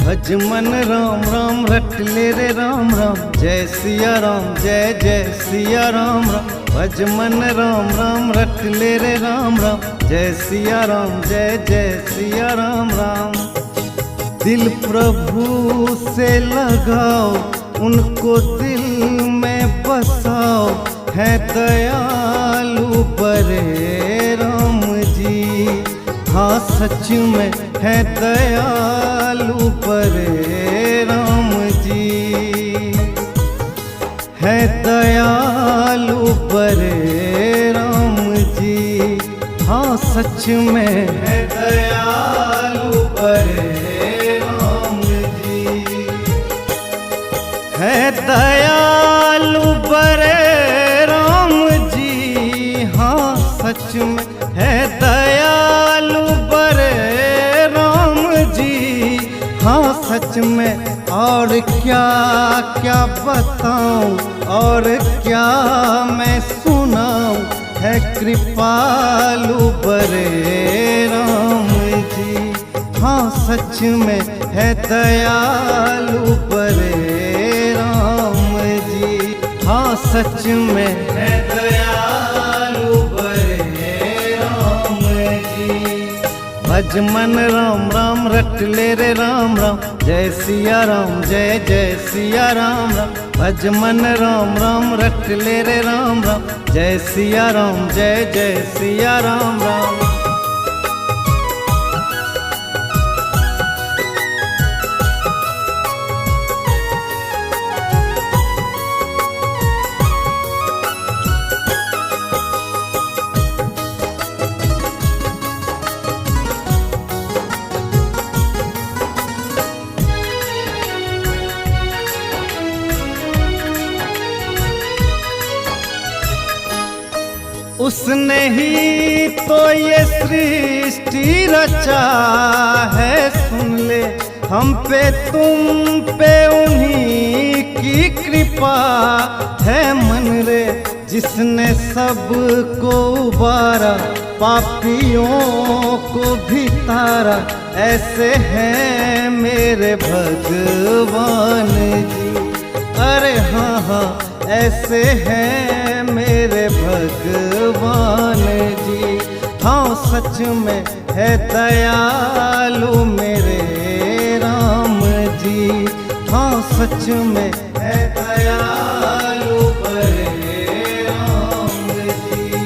भज मन राम राम रट ले रे राम राम, जय सिया राम जय जय सिया राम राम। भज मन राम राम रट ले रे राम राम, जय सिया राम जय जय सिया राम राम। दिल प्रभु से लगाओ, उनको दिल में बसाओ, है दयालु बड़े राम जी। हाँ सच में है दयालु बड़े राम जी, है दयालु बड़े राम जी। हाँ सच में है दयालु बड़े राम जी, है दयालु बड़े राम जी। हाँ सच में है दयालु बड़े राम जी। हाँ सच में और क्या क्या बताऊं, और क्या मैं सुनाऊं, है कृपालु बड़े राम जी। हाँ सच में है दयालु बड़े राम जी। हाँ सच में है दयालु बड़े राम जी। भज मन राम राम रट ले रे राम राम, जय सिया राम जय जय सिया राम राम। भज मन राम राम रट ले रे राम राम, जय सिया राम जय जय सिया राम राम। उसने ही तो ये सृष्टि रचा है, सुन ले हम पे तुम पे उन्हीं की कृपा है। मन रे जिसने सबको उबारा, पापियों को भी तारा, ऐसे हैं मेरे भगवान जी। अरे हाँ हाँ ऐसे हैं मेरे भगवान जी। हाँ सच में है दयालु मेरे राम जी। हाँ सच में है दयालु बड़े राम जी।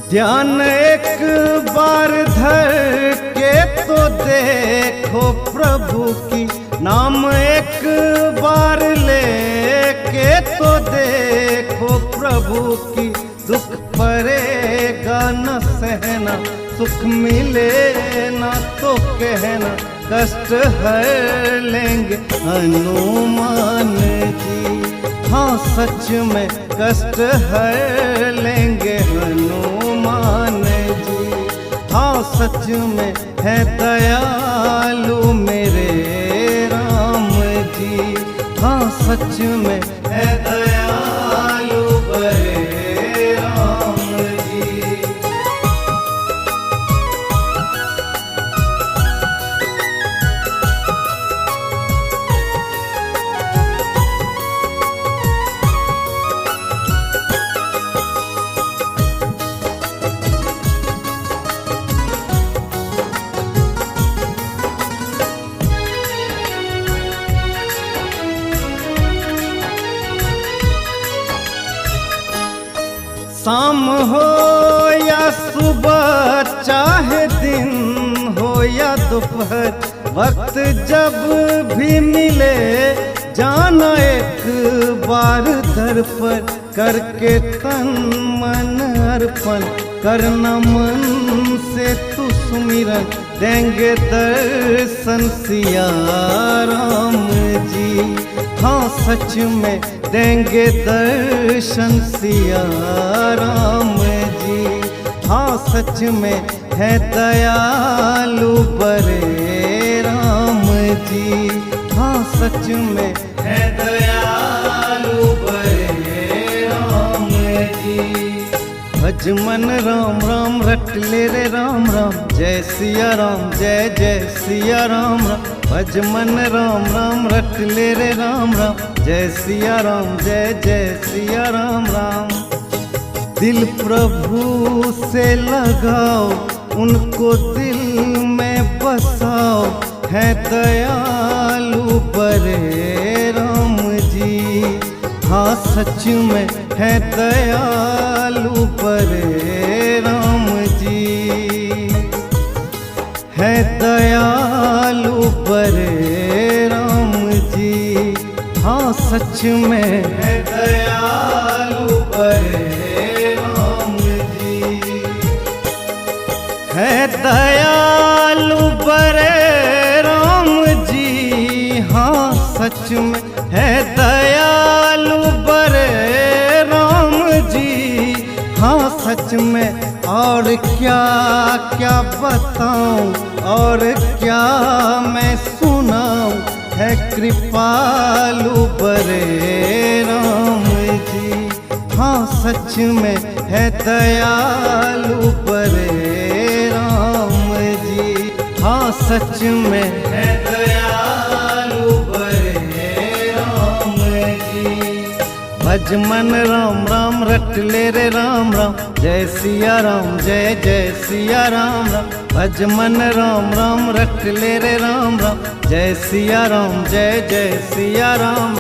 ध्यान एक बार धर के तो देखो प्रभु की, नाम एक बार ले के तो देखो प्रभु की। दुख पड़ेगा न सहना, सुख मिले ना तो कहना, कष्ट हर लेंगे हनुमान जी। हाँ सच में कष्ट हर लेंगे हनुमान जी। हाँ सच में है दयालु मेरे राम जी। हाँ सच में है दयालु बड़े राम जी। शाम हो या सुबह, चाहे दिन हो या दोपहर, वक्त जब भी मिले जाना एक बार दर पर। करके तन मन अर्पण करना मन से तू सुमिरन, देंगे दर्शन सिया राम जी। हाँ सच में देंगे दर्शन सिया राम जी। हाँ सच में है दयालु बड़े राम जी। हाँ सच में है दयालु बड़े राम जी। भज मन राम राम रट ले रे राम राम, जय सिया राम जय जय सिया राम राम। भज मन राम राम रट ले रे राम राम, जय सिया राम जय जय सिया राम राम। दिल प्रभु से लगाओ, उनको दिल में बसाओ, है दयालु बड़े राम जी। हाँ सच में है दयालु बड़े राम जी, है दयालु बड़े राम जी। हाँ सच में है दयालु बड़े राम जी, है दयालु बड़े राम जी। हाँ सच में है दयालु बड़े राम जी। हाँ सच में और क्या क्या बताऊं, और क्या मैं सुनाऊं, है कृपालु बड़े राम जी। हाँ सच में है दयालु बड़े राम जी। हाँ सच में है दयालु बड़े राम जी। भज मन राम राम रट ले रे राम राम, जय सिया राम जय जय सिया राम राम। भज मन राम राम रट ले रे राम राम, जय सिया राम जय जय सिया राम।